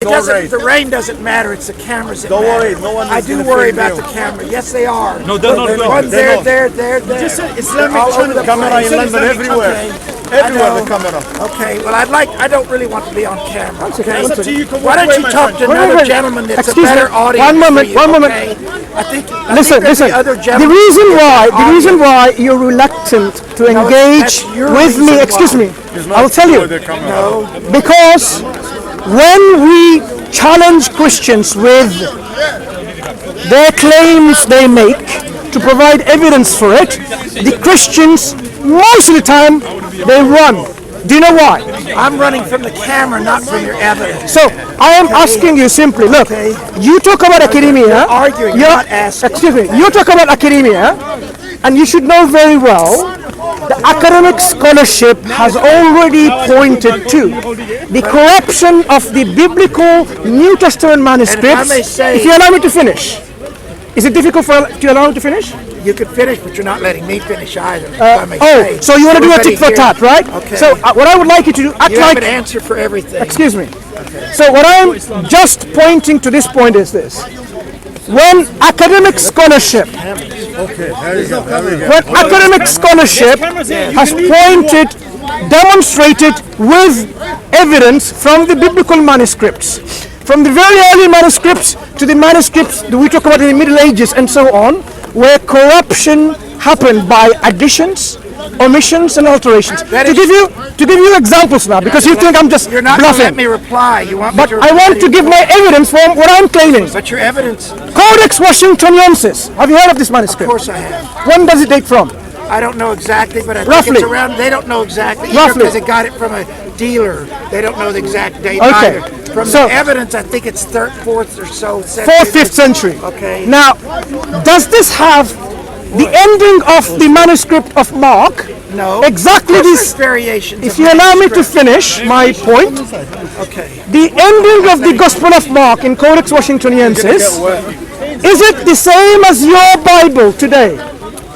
The rain doesn't matter. It's the cameras that Don't matter. worry, no one is I do gonna worry film about you. the camera. Yes, they are. No, they're not. One there. Just Islamic all over the camera in London, everywhere. Everywhere the camera. Okay, well, I don't really want to be on camera. Okay? It's up to you. Why don't you talk to another gentleman that's a better audience? One moment. Okay? I think Listen. The reason why you're reluctant to engage with me, excuse me, I'll tell you. No. Because when we challenge Christians with their claims they make to provide evidence for it, the Christians, most of the time, they run. Do you know why? I'm running from the camera, not from your evidence. So, I am asking you simply, look, you talk about academia. You're arguing, you're not asking. Excuse me, you talk about academia, and you should know very well the academic scholarship has already pointed to the corruption of the biblical New Testament manuscripts. If you allow me to finish. Is it difficult to allow me to finish? You could finish, but you're not letting me finish either. So you want to do a tit for tat, right? Okay. So what I would like you to do, you have an answer for everything. Excuse me. So what I'm just pointing to this point is this. When academic scholarship has demonstrated with evidence from the biblical manuscripts, from the very early manuscripts to the manuscripts that we talk about in the Middle Ages and so on, where corruption happened by additions, omissions, and alterations. To give you examples now, because you think I'm just You're not bluffing. going to let me reply. You want me But to I want to give my evidence for what I'm claiming. But your evidence, Codex Washingtoniensis. Have you heard of this of manuscript? course I have. When does it date from? I don't know exactly, but I Roughly. think it's around. They don't know exactly either Roughly. because they got it from a dealer. They don't know the exact date Okay. either. From So- the evidence, I think it's 4th or so century. 4th, 5th century. Okay. Now, does this have the ending of the manuscript of Mark? No. Exactly There's this. variations. If of you allow me to manuscript. finish my point, Okay. the ending of the Gospel of Mark in Codex Washingtoniensis, is it the same as your Bible today?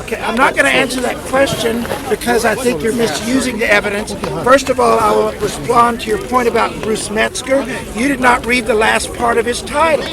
Okay, I'm not going to answer that question because I think you're misusing the evidence. First of all, I will respond to your point about Bruce Metzger. You did not read the last part of his title.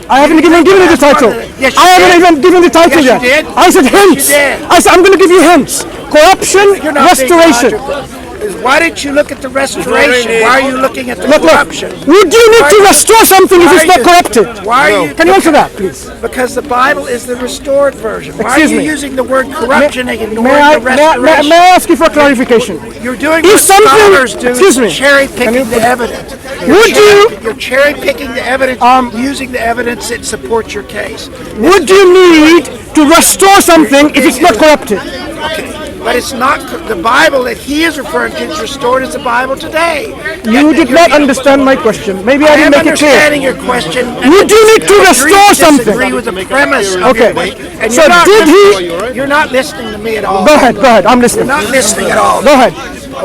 I haven't even given you the title. Yes, you I haven't did. even given the title Yes, you yet. did. I said hints. you did. I said I'm going to give you hints. Corruption, You're not being restoration. logical. Why didn't you look at the restoration? Why are you looking at the Look, corruption? would you need to restore something if it's not corrupted? Why are you? Can you answer that, please? Because the Bible is the restored version. Why Excuse are you me. using the word corruption and May ignoring I, the restoration? may I ask you for clarification? You're doing If what scholars something, do, excuse me, cherry picking the evidence. You're cherry picking the evidence, using the evidence that supports your case. would you need to restore something if it's not corrupted? Okay, but it's not the Bible that he is referring to. It's restored as the Bible today. You did not understand my question. Maybe I I am didn't make it clear. understanding your question. Would you need to restore something? Disagree with the premise of Okay. your question. And So you're not did listening- You're not listening to me at all. Go ahead, I'm listening. You're not listening at all. Go ahead.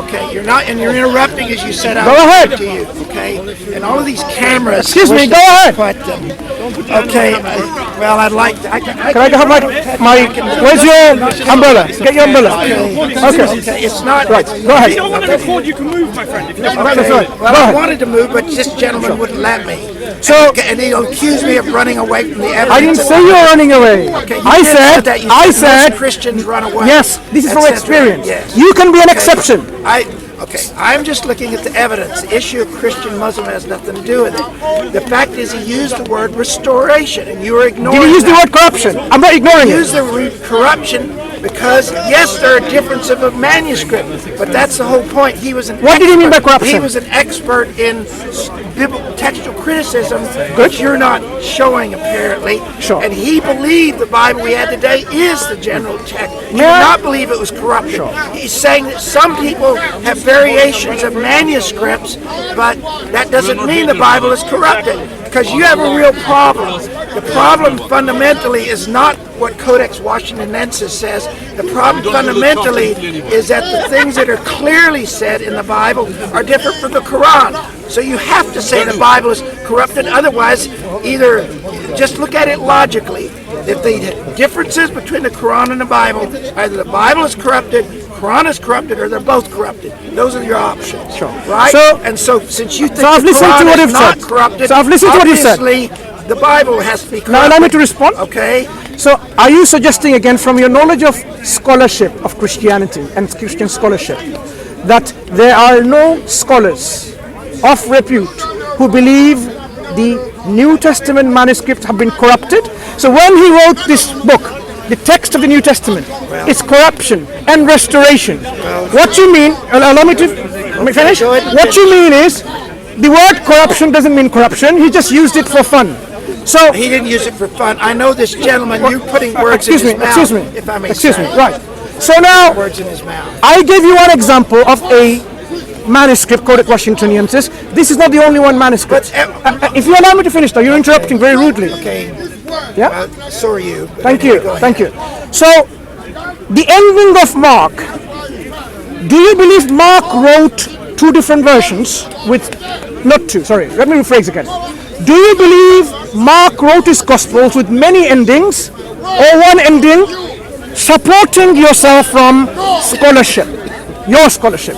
Okay, you're not, and you're interrupting as you said. Go ahead. To you, okay, and all of these cameras. Excuse me, go ahead. But, okay, well, I'd like. Can I have my where's your umbrella? Get your umbrella. Okay. It's not. Right, go ahead. If you don't want to record, you can move, my friend. If you don't want That's right. Well, Go I ahead. wanted to move, but this gentleman wouldn't let me. So And he'll accuse me of running away from the evidence. I didn't say you were running away. Okay, you I did said that. You I said said most Christians run away. yes. This is from etc. experience. Yes. You can be an exception. Okay, I'm just looking at the evidence. The issue of Christian-Muslim has nothing to do with it. The fact is he used the word restoration, and you were ignoring Did you use the that. word corruption? I'm not ignoring He it. used the word corruption because, yes, there are differences of manuscript, but that's the whole point. He was an What did he mean by corruption? He was an expert in biblical textual criticism, which you're not showing, apparently. Sure. And he believed the Bible we had today is the general text. He did Yeah. not believe it was corrupted. He's saying that some people have variations of manuscripts, but that doesn't mean the Bible is corrupted, because you have a real problem. The problem fundamentally is not what Codex Washingtonensis says. The problem fundamentally is that the things that are clearly said in the Bible are different from the Quran. So you have to say the Bible is corrupted. Otherwise, either just look at it logically. If the differences between the Quran and the Bible, either the Bible is corrupted, Quran is corrupted or they're both corrupted. Those are your options. Sure. Right? So- and so since you think I've the listened to Quran what is you've not said. corrupted, So I've listened to what you said. obviously the Bible has to be corrupted. Now allow me to respond. Okay? So are you suggesting again from your knowledge of scholarship of Christianity and Christian scholarship that there are no scholars of repute who believe the New Testament manuscripts have been corrupted? So when he wrote this book, the text of the New Testament, it's corruption and restoration. What you mean, allow me to finish. Go ahead and What you mean is the word corruption doesn't mean corruption. He just used it for fun. So He didn't use it for fun. I know this gentleman, you're putting words in his mouth. If I may excuse me, say. right. So now, Words in his mouth. I gave you one example of a manuscript Codex Washingtoniensis. This is not the only one manuscript. But, If you allow me to finish though, you're interrupting very rudely. Okay. Yeah? So are you. But Thank anyway, you, go ahead. thank you. So, the ending of Mark, do you believe Mark wrote two different versions with, not two, sorry, let me rephrase again. Do you believe Mark wrote his Gospels with many endings or one ending, supporting yourself from scholarship, your scholarship?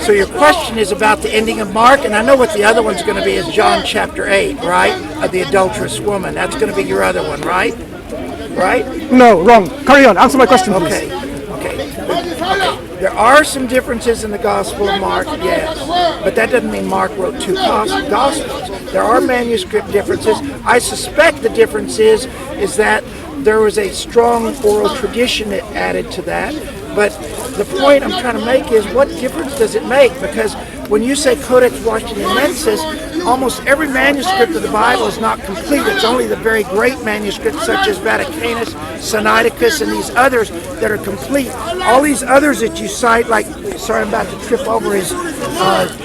So your question is about the ending of Mark, and I know what the other one's going to be is John chapter 8, right? Of the adulterous woman. That's going to be your other one, right? Right? No, wrong. Carry on, answer my question please. Okay. There are some differences in the Gospel of Mark, yes, but that doesn't mean Mark wrote two Gospels. There are manuscript differences. I suspect the difference is that there was a strong oral tradition that added to that. But the point I'm trying to make is, what difference does it make? Because when you say Codex Washingtonensis, almost every manuscript of the Bible is not complete. It's only the very great manuscripts such as Vaticanus, Sinaiticus, and these others that are complete. All these others that you cite, like, sorry, I'm about to trip over his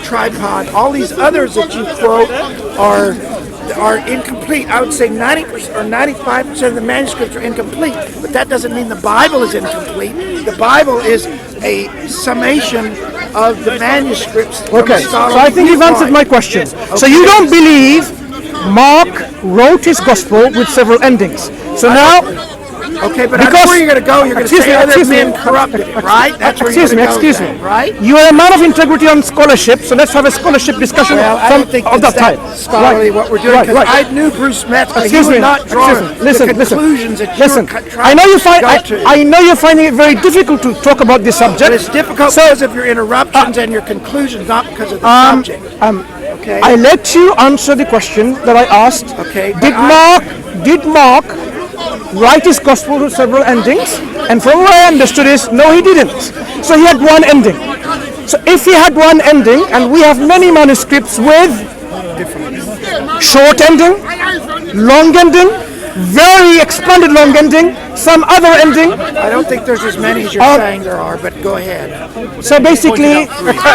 tripod. All these others that you quote are incomplete. I would say 90% or 95% of the manuscripts are incomplete, but that doesn't mean the Bible is incomplete. The Bible is a summation of the manuscripts. from Okay, a so scholarly I think you've answered my question. So you don't believe Mark wrote his Gospel with several endings. So now, Okay, but Because- that's where you're going to go. You're going to Excuse say me, other excuse me. men corrupted it, right? That's where excuse you're me, going to go excuse with me. that, right? You are a man of integrity on scholarship, so let's have a scholarship discussion Well, I from don't think of that's that that type. scholarly what we're doing, Right, because right. I knew Bruce Metzger. He Excuse would me. not draw Excuse me. Listen, the listen. conclusions that Listen. you're I know you find trying to go to. I know you're finding it very difficult to talk about this subject. But it's difficult So, because of your interruptions and your conclusions, not because of the subject. Okay? I let you answer the question that I asked. Okay, but Did Mark write his Gospel with several endings? And from what I understood is, no, he didn't. So he had one ending. So if he had one ending, and we have many manuscripts with short ending, long ending, very expanded long ending, some other ending. I don't think there's as many as you're saying there are, but go ahead. So basically,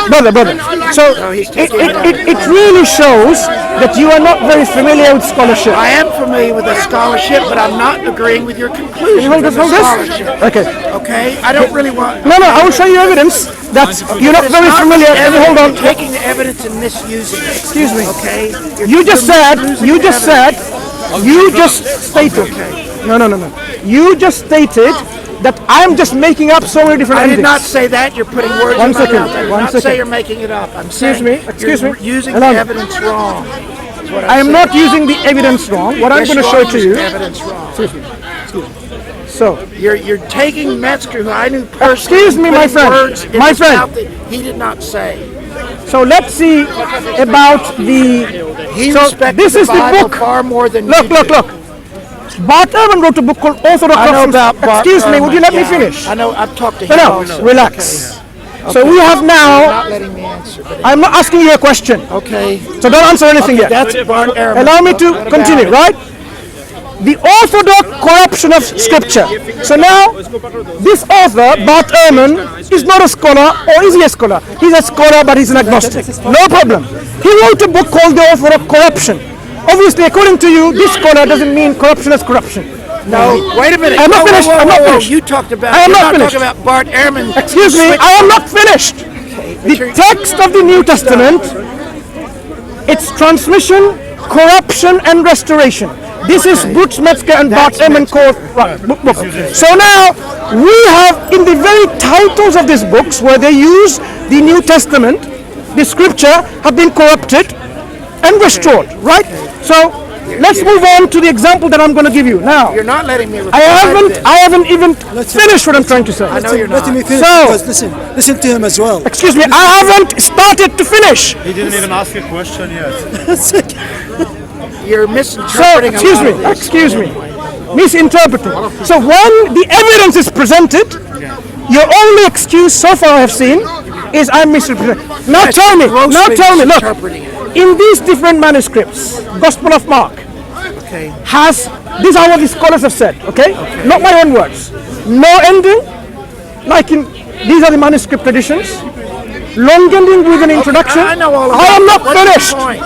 brother. So he's it taking it out. really shows that you are not very familiar with scholarship. I am familiar with the scholarship, but I'm not agreeing with your conclusions You want to of go the this? scholarship. Okay. Okay? I don't really want... No, I will show you evidence that you're not It's very not familiar. evidence. Hold on. You're taking the evidence and misusing it. Excuse me. Okay? You just said. You just stated. No. You just stated that I'm just making up so many different I endings. did not say that. You're putting words One in my second, mouth. I did one not second. say you're making it up. I'm Excuse saying me, excuse you're me. using Allow the me. evidence wrong. Is what I am said. not using the evidence wrong. What I'm Yes, going to you show are to using you. the evidence wrong. So, You're taking Metzger, who I knew personally, Excuse me, and my putting friend. words in My his friend. mouth that he did not say. so let's see about the. He So respected this the is the Bible book. far more than Look. you do. Bart Ehrman wrote a book called Orthodox I know Doctrines. about Bart Excuse me, would you Ehrman, let me yeah. finish? I know, I've talked to him No, also. relax. Okay. So we have You're now. not letting me answer. But I'm not asking you a question, okay. so don't answer anything yet. That's Bart Ehrman. Allow me to What about continue, it? right? The orthodox corruption of scripture. So now, this author, Bart Ehrman, is not a scholar, or is he a scholar? He's a scholar, but he's an agnostic. No problem. He wrote a book called The Orthodox Corruption. Obviously, according to you, this scholar doesn't mean corruption as corruption. No, wait a minute. I'm not finished. I'm not finished. You talked about. I am you're not finished. talking about Bart Ehrman. Excuse me, I am not finished. The text of the New Testament, its transmission, corruption, and restoration. This is Bruce Metzger and Bart Ehrman book. So now, We have in the very titles of these books where they use the New Testament, the scripture have been corrupted and restored, right? So let's move on to the example that I'm going to give you now. You're not letting me reply I haven't even finished what I'm trying to say. I know you're not. Let me finish, So- because listen to him as well. Excuse me, I haven't started to finish. He didn't even ask a question yet. You're So, misinterpreting excuse me, misinterpreting. So when the evidence is presented, your only excuse so far I have seen is I'm misinterpreting. Now tell me, look, in these different manuscripts, Gospel of Mark Okay. these are what the scholars have said, okay? Not my own words. No ending, like in, these are the manuscript traditions. Long ending with an introduction. I know all of I that. am not What's your finished. point?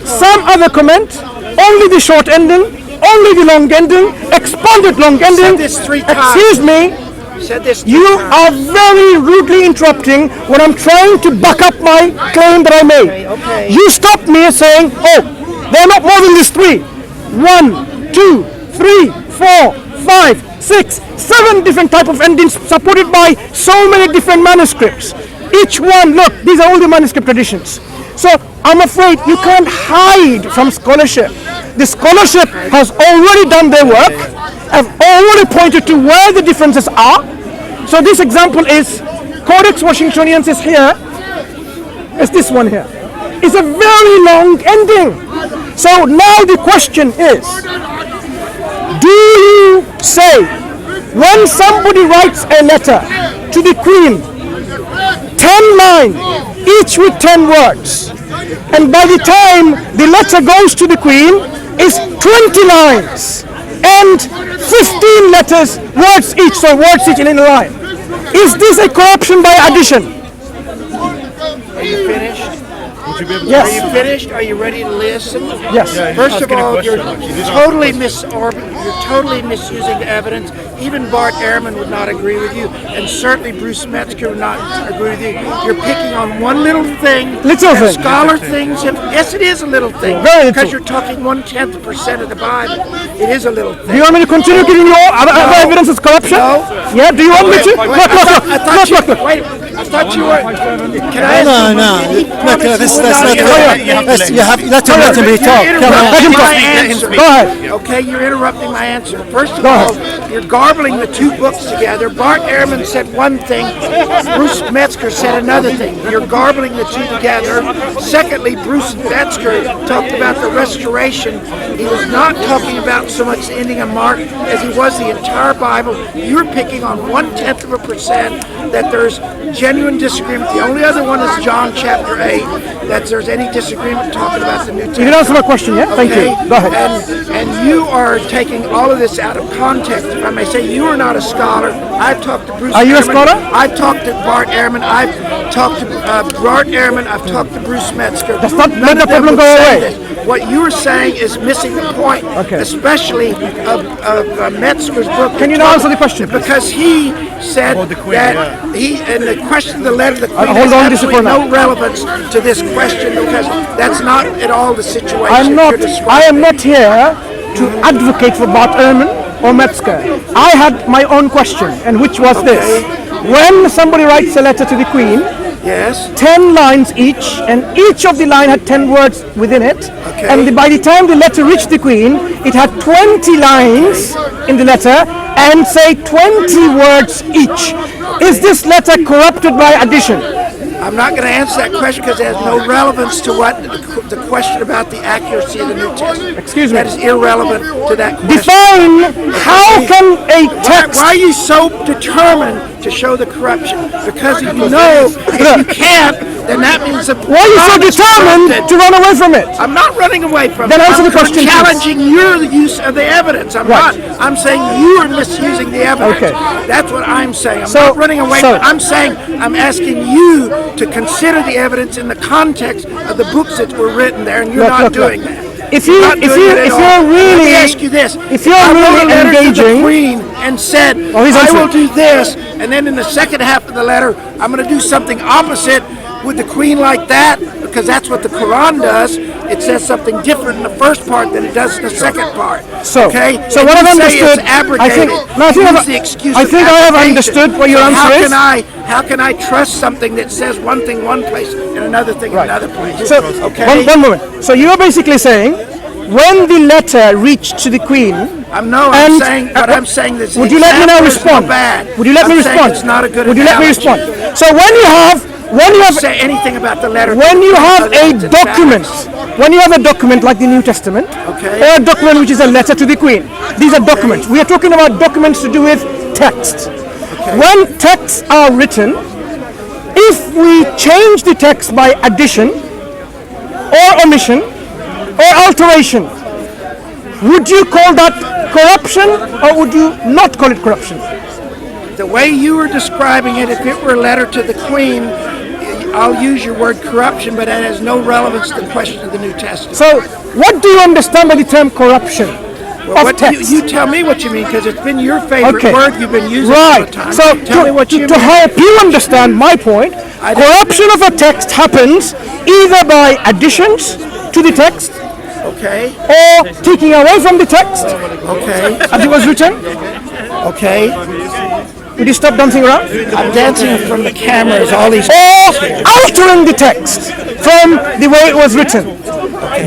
Some other comment, only the short ending, only the long ending, expanded long ending. this 3 times. Excuse me, You said this. you are very rudely interrupting when I'm trying to back up my claim that I made. Okay. You stopped me saying, oh, they're not more than these 3. 1, 2, 3, 4, 5, 6, 7 different type of endings supported by so many different manuscripts. Each one, look, these are all the manuscript traditions. So I'm afraid you can't hide from scholarship. The scholarship has already done their work, have already pointed to where the differences are. So this example is Codex Washingtoniensis here. It's this one here. It's a very long ending. So now the question is, do you say when somebody writes a letter to the Queen, 10 lines, each with 10 words, and by the time the letter goes to the Queen, is 20 lines and 15 words each in a line. Is this a corruption by addition? Are you finished? Would you be able to Yes. Are you finished? Are you ready to listen? Yes. First of asking a all, you're question. you're totally misusing the evidence. Even Bart Ehrman would not agree with you, and certainly Bruce Metzger would not agree with you. You're picking on one little thing. Little that thing. Scholar things. Yes, it is a little thing. Very little. Because you're talking 1/10% of the Bible. It is a little Do thing. you want me to continue giving you other evidence of corruption? No. Yeah, do you want me to? Wait, Look. Wait, I thought you were. Can I ask No, you no, one thing? He look, promised that's you would not not correct. interrupt. You have let him talk. You're Come on. interrupting my Let him answer. Go ahead. Okay, you're interrupting my answer. First of Go all, ahead. you're garbling the 2 books together. Bart Ehrman said one thing, Bruce Metzger said another thing. You're garbling the 2 together. Secondly, Bruce Metzger talked about the restoration. He was not talking about so much the ending of Mark as he was the entire Bible. You're picking on 1/10% that there's genuine disagreement. The only other one is John chapter 8, that there's any disagreement talking about the New You can Testament. answer my question, yeah? Thank you. Go ahead. And you are taking all of this out of context. If I may say, you are not a scholar. I've talked to Bruce. Are you a Ehrman. scholar? I've talked to Bart Ehrman. I've talked to Bart Ehrman. I've talked to Bruce Metzger. Does not None make the of them problem would go say away. this. What you are saying is missing the point, Okay. especially of Metzger's book. Can you now answer the question, please? Because he said About the Queen, that yeah. he and the question, the letter of the Queen, hold has on just for absolutely now. no relevance to this question because that's not at all the situation. I am you're describing. not here to advocate for Bart Ehrman or Metzger. I had my own question, and which was this. When somebody writes a letter to the Queen, Yes. 10 lines each, and each of the line had 10 words within it. Okay. And by the time the letter reached the Queen, it had 20 lines in the letter and say 20 words each. Is this letter corrupted by addition? I'm not going to answer that question because it has no relevance to what the question about the accuracy of the New Testament. Excuse me. That is irrelevant to that question. Define how can a text... Why are you so determined to show the corruption? Because if you know if you can't, then that means the Why are you so determined to run away from it? I'm not running away from Then it. answer the I'm question, please. challenging your use of the evidence. I'm Right. not. I'm saying you are misusing the evidence. Okay. That's what I'm saying. I'm So- not running away. so- I'm saying I'm asking you to consider the evidence in the context of the books that were written there, and you're not doing that. If you Not if doing you it at if all. you're really Let me ask you this: if you're I wrote really a letter to the engaging- Queen and said, Oh, he's "I answering. will do this," and then in the second half of the letter, I'm going to do something opposite. Would the Queen like that? because that's what the Quran does. It says something different in the first part than it does in the second part. So, okay? so And what you I've say understood, it's abrogated. I think I have understood what your answer is. How can I trust something that says one thing one place and another thing in another place? So, okay? one moment. So you're basically saying, when the letter reached to the Queen, I'm and- saying, but I'm saying this. would you let me now respond? Would you let me respond? It's not a good Would you let me analogy. respond? So when you have Say anything about the letter. when you have a It's document, bad. when you have a document like the New Testament, Okay. or a document which is a letter to the Queen, these are documents. We are talking about documents to do with text. When texts are written, if we change the text by addition or omission or alteration, would you call that corruption or would you not call it corruption? The way you were describing it, if it were a letter to the Queen, I'll use your word corruption, but that has no relevance to the question of the New Testament. So, what do you understand by the term corruption of What text? you tell me what you mean, because it's been your favorite Okay. word you've been using all Right. the time. So tell me what you to mean. help you understand my point, I don't- corruption of a text happens either by additions to the text Okay, or taking away from the text okay, as it was written. okay. Would you stop dancing around? I'm dancing from the cameras, all these... Or altering the text from the way it was written.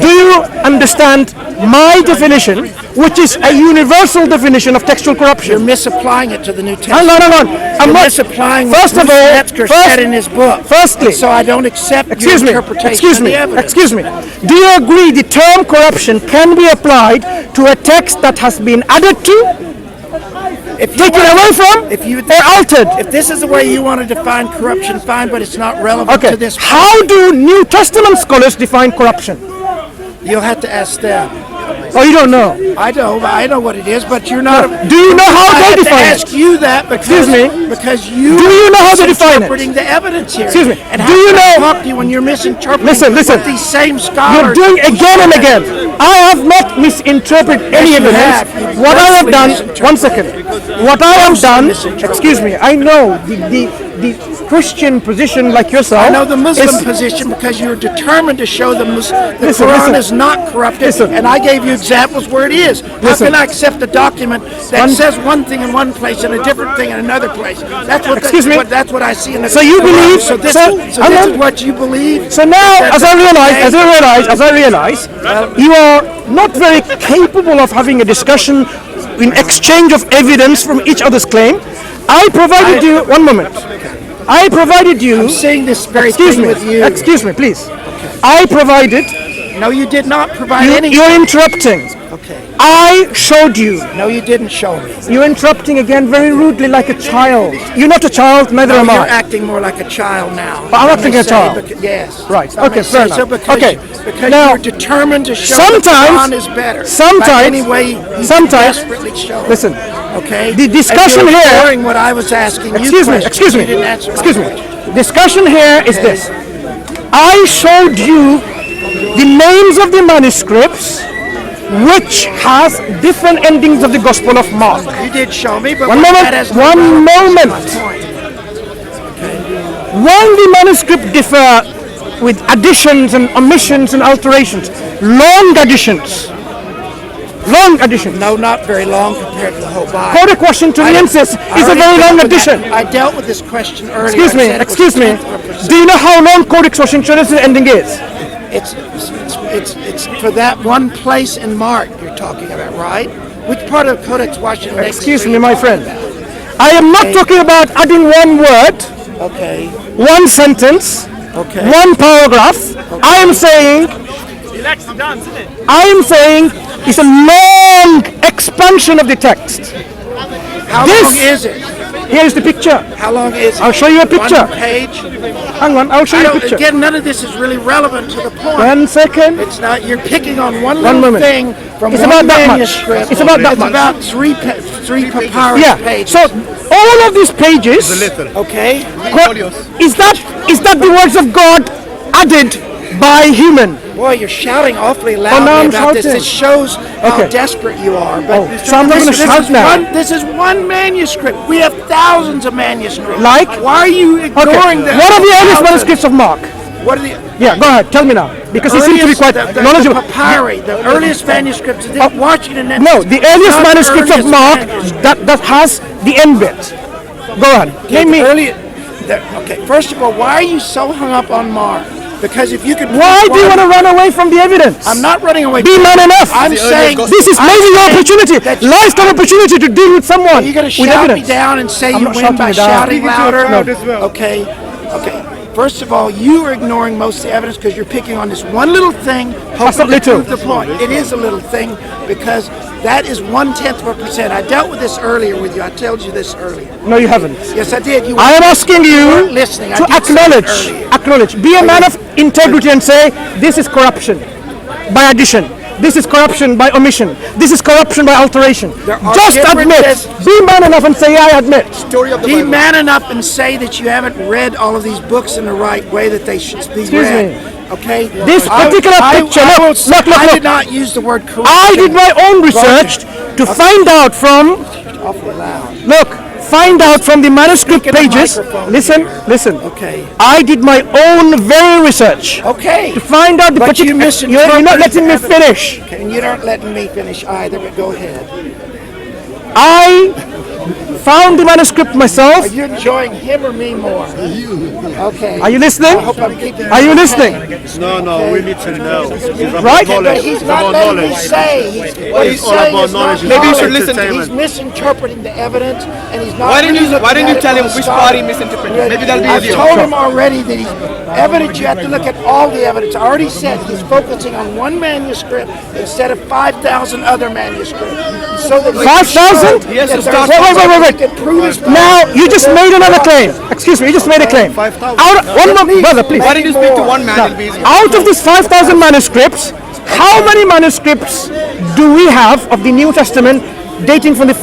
Do you understand my definition, which is a universal definition of textual You're corruption? misapplying it to the New Hang Testament. on. I'm You're not misapplying First what of all, Metzger said in his book. Firstly, So I don't accept Excuse your me. interpretation Excuse of me. the evidence. Excuse me. Do you agree the term corruption can be applied to a text that has been added to, If you taken want- away from, if you or altered? If this is the way you want to define corruption, fine, but it's not relevant Okay. to this. How do New Testament scholars define corruption? You'll have to ask them. Oh, you don't know. I know what it is, but you're not. Do you know how I they have to define ask it? you that because Excuse me. because you Do you know how they define it? misinterpreting the evidence here. Excuse me. And Do how you can I know- talk to you when you're misinterpreting? Listen. what these same scholars. You're doing again and again. I have not misinterpreted any you evidence. have. You've What I have grossly done, misinterpreted. one second. What I have done, misinterpreted. excuse me, I know the Christian position like yourself. I know the Muslim is- position because you're determined to show the Listen, Quran listen. is not corrupted, Listen. and I gave you examples where it is. How Listen. can I accept a document that says one thing in one place and a different thing in another place? That's what. Excuse me? That's what I see in the. So you Quran. believe- So this, so- so hang this on. is what you believe. So now, as I realize, you are not very capable of having a discussion in exchange of evidence from each other's claim. I provided you, one moment. I provided you, I'm saying this very excuse thing me, with you. excuse me, please. I provided, No, you did not provide any. you're interrupting. Okay. I showed you. No, you didn't show me. You're interrupting again very rudely like a child. You're not a child, neither am You're I. acting more like a child now. But I'm Let acting me a say, child. Yes. Right. Let me Okay, fair say so enough. because, Okay. because Now, you're determined to show sometimes- that the Quran is better. sometimes- By any way you sometimes- desperately show it. Listen, Okay. the discussion and you're here- ignoring what I was asking you. excuse me, questions. excuse me, You didn't answer my excuse me. question. Discussion here is this. I showed you the names of the manuscripts which has different endings of the Gospel of Mark. You did show me, but One that moment, has no one relevance to my moment. point. When the manuscript differ with additions and omissions and alterations, long additions, No, not very long compared to the whole Bible. Codic Washingtoniensis is a very long addition. I dealt with this question earlier. Excuse me, I said it was excuse me. 10th of a percent. Do you know how long Codex Washingtonensis ending is? It's for that one place in Mark you're talking about, right? Which part of Codex Washington? Excuse me, my friend. I am not talking about adding one word, Okay. one sentence, Okay. one paragraph. I am saying it's a long expansion of the text. How This- long is it? Here is the picture. How long is it? I'll show you a picture. One page? Hang on, I'll show you a picture. Again, none of this is really relevant to the point. 1 second. It's not. You're picking on one little moment. thing from It's one about that much. manuscript. It's about that much. It's about three papyrus Yeah. pages. So all of these pages. Okay. Is that the words of God added by human? Boy, you're shouting awfully now loudly I'm about this. shouting. It shows how Okay. desperate you are. But Oh, so I'm not this- gonna this shout is now. This is one manuscript. We have thousands of manuscripts. Like? Why are you Okay. ignoring them? What are the earliest manuscripts of Mark? What are the Yeah, go ahead. Tell me now, because you seem to be quite knowledgeable. The papyri, the earliest manuscripts of Washington. No, the earliest Not manuscripts of earliest Mark manuscript. that has the end bit. Go ahead. Okay, Name me. Okay, first of all, why are you so hung up on Mark? Because if you could, Why do you want to run away from the evidence? I'm not running away. Be man enough. I'm saying This is maybe your opportunity, lifetime opportunity to deal with someone. You're going to with shout me evidence. down and say I'm you not win shouting by you down. shouting louder. No. Okay. First of all, you are ignoring most of the evidence because you're picking on this one little thing. That's not little. To prove the point. It is a little thing because that is 0.1%. I dealt with this earlier with you. I told you this earlier. No, you haven't. Yes, I did. You I am asking you weren't listening. I to did say it earlier. acknowledge. Be a man of integrity and say, this is corruption by addition. This is corruption by omission. This is corruption by alteration. There are Just admit. differences. Be man enough and say, I admit. Be man enough and say that you haven't read all of these books in the right way that they should be Excuse read. me. Okay? This particular picture, look. I did not use the word corruption. I did my own research to find out from, Awfully loud. find out from the manuscript Speak in the pages. microphone Listen. Okay. I did my own very research Okay. to find out the But you particular. misinterpreted You're not letting me the evidence. finish. Okay, and you aren't letting me finish either, but go ahead. I found the manuscript myself. Are you enjoying him or me more? Okay. Are you listening? I hope I'm keeping Are you listening? No, we need to know. Right? But he's not letting me say. What he's all saying about is not knowledge. Maybe you should knowledge. listen to him. He's misinterpreting the evidence, and he's not. Why didn't you looking at tell it him from which a part he scholar. misinterpreted? Maybe that'll be I've easier. told him already that he's evidence. You have to look at all the evidence. I already said he's focusing on one manuscript instead of 5,000 other manuscripts. So that 5,000? He has to that start there's from- somebody wait. that can prove his point. Now you just made another claim. Excuse me, you just made a claim. 5,000. One more, brother, please. Why didn't you speak to one man? It'll be easier. Out of these 5,000 manuscripts, how many manuscripts do we have of the New Testament dating from the